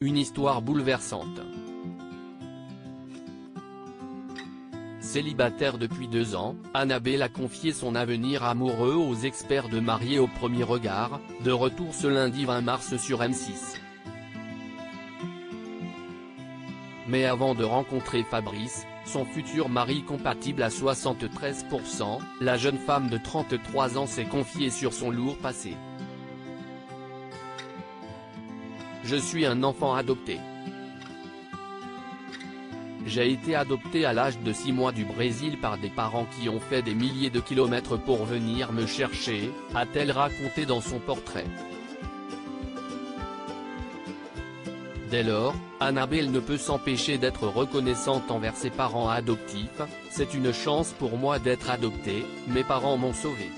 une histoire bouleversante. Célibataire depuis 2 ans, Annabelle a confié son avenir amoureux aux experts de Mariés au premier regard, de retour ce lundi 20 mars sur M6. Mais avant de rencontrer Fabrice, son futur mari compatible à 73%, la jeune femme de 33 ans s'est confiée sur son lourd passé. Je suis un enfant adopté. J'ai été adoptée à l'âge de 6 mois du Brésil par des parents qui ont fait des milliers de kilomètres pour venir me chercher, a-t-elle raconté dans son portrait. Dès lors, Annabelle ne peut s'empêcher d'être reconnaissante envers ses parents adoptifs. C'est une chance pour moi d'être adoptée, mes parents m'ont sauvée.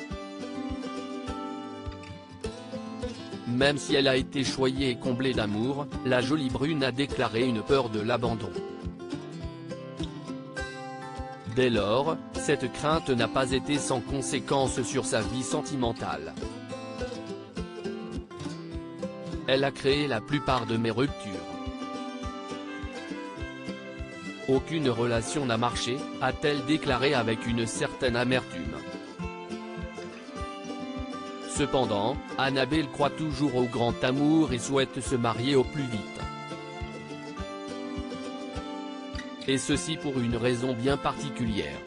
Même si elle a été choyée et comblée d'amour, la jolie brune a déclaré une peur de l'abandon. Dès lors, cette crainte n'a pas été sans conséquence sur sa vie sentimentale. Elle a créé la plupart de mes ruptures. Aucune relation n'a marché, a-t-elle déclaré avec une certaine amertume. Cependant, Annabelle croit toujours au grand amour et souhaite se marier au plus vite. Et ceci pour une raison bien particulière.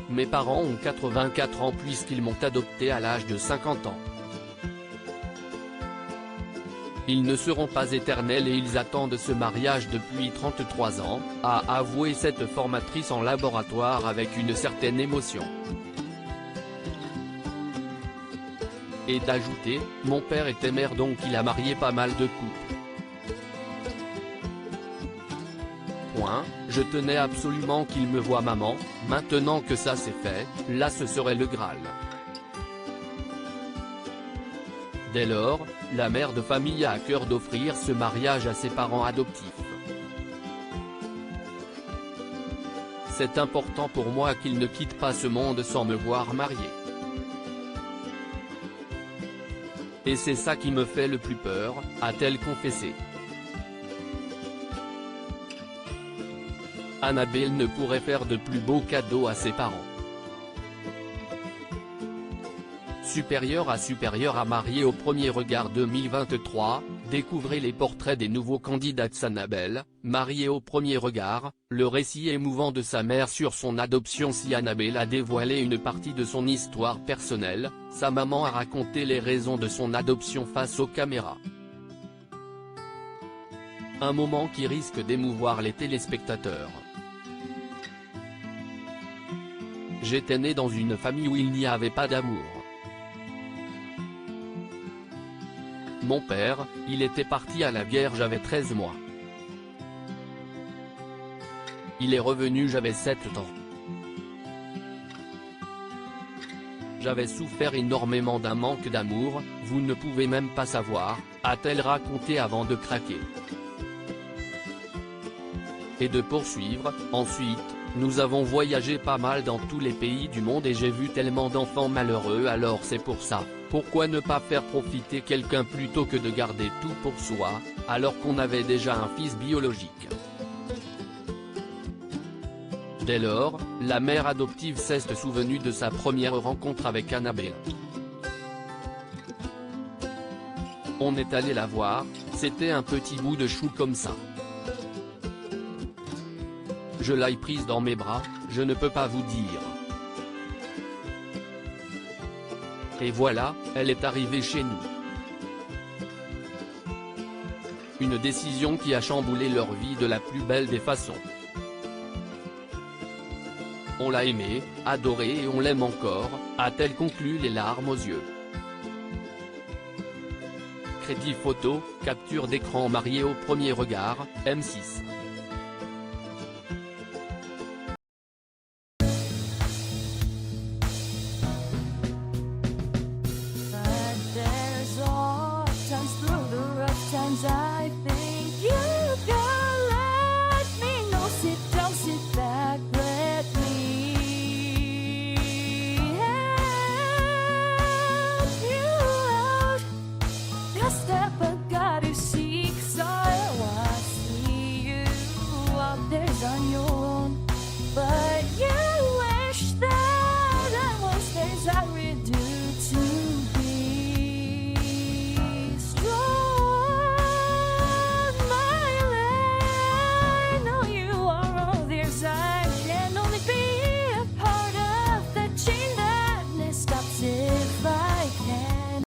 Mes parents ont 84 ans puisqu'ils m'ont adopté à l'âge de 50 ans. Ils ne seront pas éternels et ils attendent ce mariage depuis 33 ans, a avoué cette formatrice en laboratoire avec une certaine émotion. Et d'ajouter, mon père était maire donc il a marié pas mal de couples. Je tenais absolument qu'il me voie maman, maintenant que ça c'est fait, là ce serait le Graal. Dès lors, la mère de famille a à cœur d'offrir ce mariage à ses parents adoptifs. C'est important pour moi qu'ils ne quittent pas ce monde sans me voir marié. Et c'est ça qui me fait le plus peur, a-t-elle confessé. Annabelle ne pourrait faire de plus beaux cadeaux à ses parents. Supérieur à Mariés au premier regard 2023, découvrez les portraits des nouveaux candidats d'Annabelle, Mariés au premier regard, le récit émouvant de sa mère sur son adoption. Si Annabelle a dévoilé une partie de son histoire personnelle, sa maman a raconté les raisons de son adoption face aux caméras. Un moment qui risque d'émouvoir les téléspectateurs. J'étais né dans une famille où il n'y avait pas d'amour. Mon père, il était parti à la guerre, j'avais 13 mois. Il est revenu, j'avais 7 ans. J'avais souffert énormément d'un manque d'amour, vous ne pouvez même pas savoir, a-t-elle raconté avant de craquer. Et de poursuivre, ensuite, nous avons voyagé pas mal dans tous les pays du monde et j'ai vu tellement d'enfants malheureux, alors c'est pour ça, pourquoi ne pas faire profiter quelqu'un plutôt que de garder tout pour soi, alors qu'on avait déjà un fils biologique. Dès lors, la mère adoptive s'est souvenue de sa première rencontre avec Annabelle. On est allé la voir, c'était un petit bout de chou comme ça. Je l'ai prise dans mes bras, je ne peux pas vous dire. Et voilà, elle est arrivée chez nous. Une décision qui a chamboulé leur vie de la plus belle des façons. On l'a aimée, adorée et on l'aime encore, a-t-elle conclu les larmes aux yeux. Crédit photo, capture d'écran. Mariés au premier regard, M6.